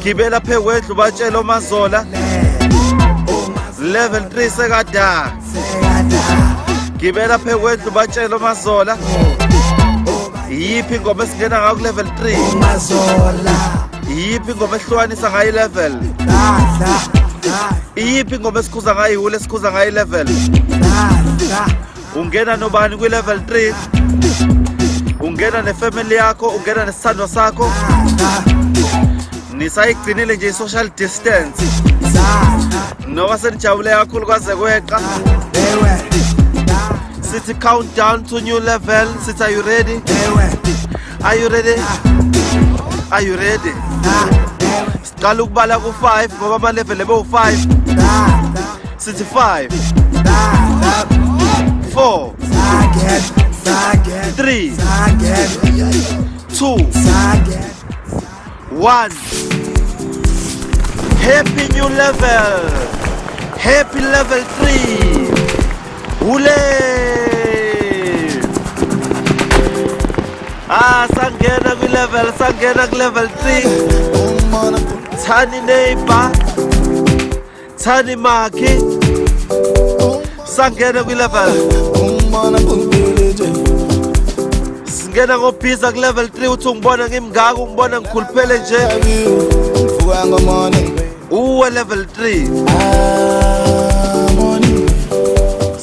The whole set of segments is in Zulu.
Gibela phewethu batshela uMazola level 3 sekada. Gibela phewethu batshela uMazola yiphi ingoma esingena ngayo ku level 3 uMazola. Yiphi ingoma ehlukanisa ngayo level? Yiphi ingoma esikhuza ngayo lesikhuza ngayo level? Ungena nobani ku level 3? Ungena nefamily yakho, ungena nesithandwa sakho. Nisayigcinile nje social distance. Noma senijabule kakhulu kwaze kweqa. Sithi countdown to new level. Sithi, are you ready? Are you ready? Are you ready? Siqala ukubala ku5 ngoba ama level ebe5. Sithi 5 4 3 2 1. Happy new level. Happy level 3. Hule. Sangena ku level, sangena ku level 3. Tani neighbor, Tani Maki. Sangena ku level. Singena ngophiza ku level 3 uthi ungibona ngimngaka, ungibona ngikhuluphele nje. Uwe level 3.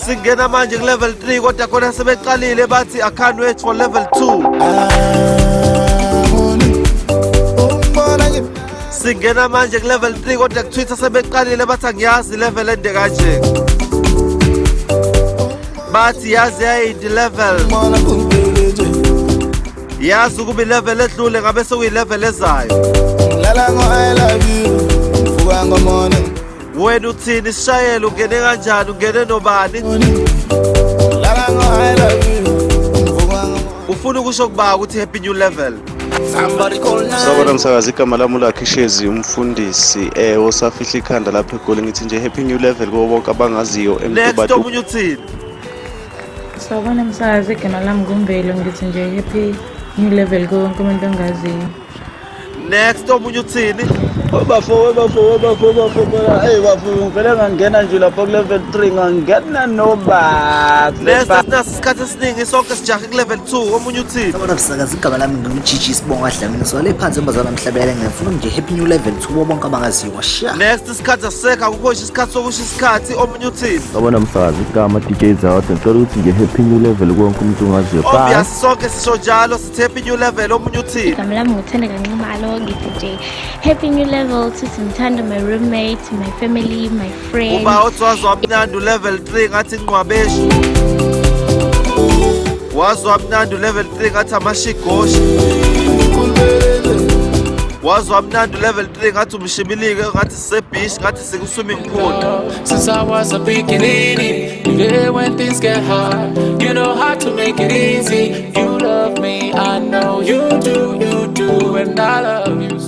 Singena manje ku level 3 kodwa khona sebeqalile bathi I can't wait for level 2. Singena manje ku level 3 kodwa ku Twitter sebeqalile bathi angiyazi level ende kanje. Bathi yazi yayindi level. Yazi ukuba level edlule ngabe sekuyi level ezayo. Lala ngo I love you. Mfuka ngomona. Wena uthini sishayela ungene kanjani, ungene nobani? Lala ngo I love you. Mfuka ngomona. Ufuna ukusho kuba ukuthi happy new level. Sabona msakazi igama lami lakhishezi umfundisi osafihla ikhanda lapha eGoli ngithi nje happy new level kubo bonke abangaziyo emntubatu. Next omunye uthini? Sabona msakazi igama lami nguMvelo ngithi nje happy new level kubo bonke umuntu ongaziyo. Next omunye uthini? Bafo hey bafo ngivele ngangena nje lapha ku level 3 ngangena noba. Next isikhathi esiningi sonke sijahe ku level 2. Omunye uthini? Sabona msakazi igama lami ngumjiji Sibonga Dlamini sole phansi embazana mhlabele ngifuna nje happy new level 2 kubo bonke abangaziyo washa. Next isikhathi asekho akukho isikhathi sokusho isikhathi. Omunye uthini? Sabona msakazi igama DJ Zawadi ngicela ukuthi nje happy new level konke umuntu ongaziyo. Obvious sonke sisho njalo sithi happy new level. Omunye uthini? Igama lami nguthanda kancimalo ngithi nje happy new level to Sintanda, my roommate, my family, my friends. Uba uthwazwa mnandi level 3 ngathi ngqwabeshi. Wazwa mnandi level 3 ngathi amashigoshi. Wazwa mnandi level 3 ngathi umshibilike ngathi sebeach ngathi siku swimming pool. Since I was a beginning, you there when things get hard. You know how to make it easy. You love me, I know you do, and I love you.